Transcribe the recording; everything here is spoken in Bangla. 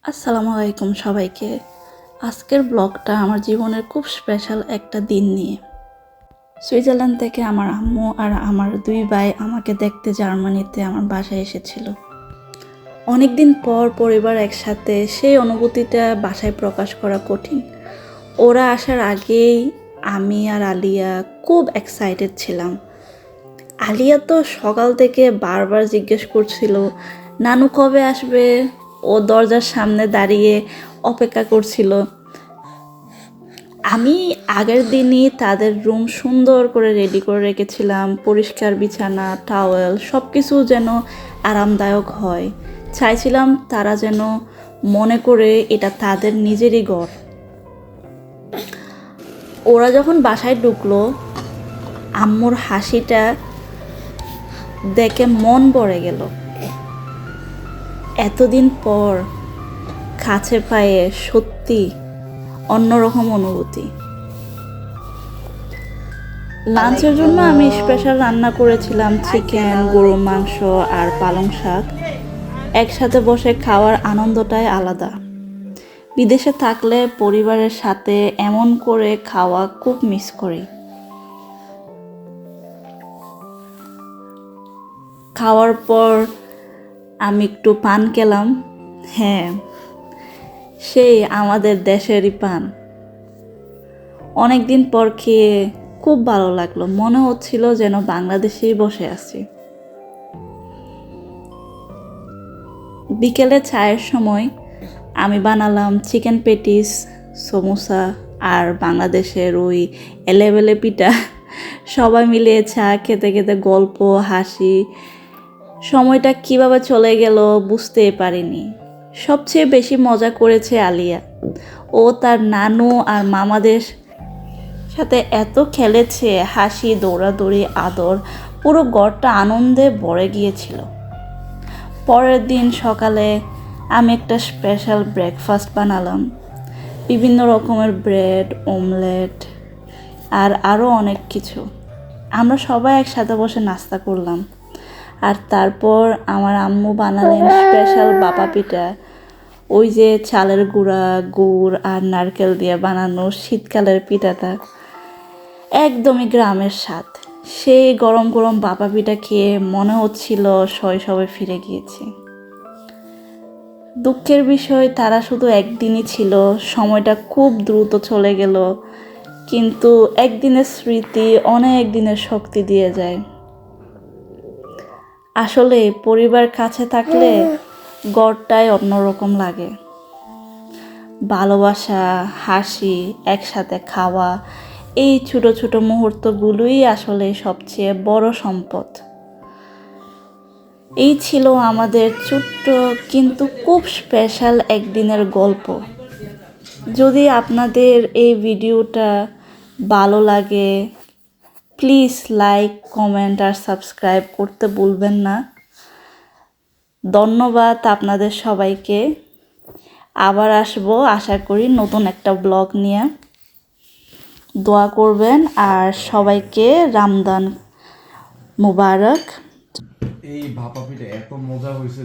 আসসালামু আলাইকুম সবাইকে। আজকের ব্লগটা আমার জীবনের খুব স্পেশাল একটা দিন নিয়ে। সুইজারল্যান্ড থেকে আমার আম্মু আর আমার দুই ভাই আমাকে দেখতে জার্মানিতে আমার বাসায় এসেছিল। অনেক দিন পর পরিবার একসাথে, সেই অনুভূতিটা বাসায় প্রকাশ করা কঠিন। ওরা আসার আগেই আমি আর আলিয়া খুব এক্সাইটেড ছিলাম। আলিয়া তো সকাল থেকে বারবার জিজ্ঞেস করছিল নানু কবে আসবে। ও দরজার সামনে দাঁড়িয়ে অপেক্ষা করছিল। আমি আগের দিনই তাদের রুম সুন্দর করে রেডি করে রেখেছিলাম, পরিষ্কার বিছানা, টাওয়েল, সব কিছু যেন আরামদায়ক হয়। চাইছিলাম তারা যেন মনে করে এটা তাদের নিজেরই ঘর। ওরা যখন বাসায় ঢুকলো, আম্মুর হাসিটা দেখে মন ভরে গেল। এতদিন পর কাছে পায়ে সত্যি অন্যরকম অনুভূতি। লাঞ্চের জন্য আমি স্পেশাল রান্না করেছিলাম চিকেন, গরুর মাংস আর পালং শাক। একসাথে বসে খাওয়ার আনন্দটাই আলাদা। বিদেশে থাকলে পরিবারের সাথে এমন করে খাওয়া খুব মিস করি। খাওয়ার পর আমি একটু পান খেলাম। হ্যাঁ, সেই আমাদের দেশেরই পান। অনেক দিন পর খেয়ে খুব ভালো লাগলো, মনে হচ্ছিল যেন বাংলাদেশেই বসে আছি। বিকেলে চায়ের সময় আমি বানালাম চিকেন পেটিস, সমোসা আর বাংলাদেশের ওই এলেবেলে পিঠা। সবাই মিলে চা খেতে খেতে গল্প, হাসি, সময়টা কিভাবে চলে গেল বুঝতেই পারিনি। সবচেয়ে বেশি মজা করেছে আলিয়া। ও তার নানু আর মামাদের সাথে এত খেলেছে, হাসি, দৌড়াদৌড়ি, আদর, পুরো ঘরটা আনন্দে ভরে গিয়েছিল। পরের দিন সকালে আমি একটা স্পেশাল ব্রেকফাস্ট বানালাম। বিভিন্ন রকমের ব্রেড, অমলেট আর আরও অনেক কিছু। আমরা সবাই একসাথে বসে নাস্তা করলাম। আর তারপর আমার আম্মু বানালেন স্পেশাল বাপা পিঠা। ওই যে চালের গুঁড়া, গুড় আর নারকেল দিয়ে বানানো শীতকালের পিঠাটা, একদমই গ্রামের স্বাদ। সেই গরম গরম বাপা পিঠা খেয়ে মনে হচ্ছিল শৈশবে ফিরে গিয়েছি। দুঃখের বিষয় তারা শুধু একদিনই ছিল, সময়টা খুব দ্রুত চলে গেল। কিন্তু একদিনের স্মৃতি অনেক দিনের শক্তি দিয়ে যায়। আসলে পরিবার কাছে থাকলে ঘরটাই অন্যরকম লাগে। ভালোবাসা, হাসি, একসাথে খাওয়া, এই ছোট ছোট মুহূর্তগুলোই আসলে সবচেয়ে বড় সম্পদ। এই ছিল আমাদের ছোট্ট কিন্তু খুব স্পেশাল একদিনের গল্প। যদি আপনাদের এই ভিডিওটা ভালো লাগে, প্লিজ লাইক, কমেন্ট আর সাবস্ক্রাইব করতে ভুলবেন না। ধন্যবাদ আপনাদের সবাইকে। আবার আসবো আশা করি নতুন একটা ব্লগ নিয়ে। দোয়া করবেন আর সবাইকে রমজান মুবারক। এই ভাপা পিঠা এত মজা হয়েছে।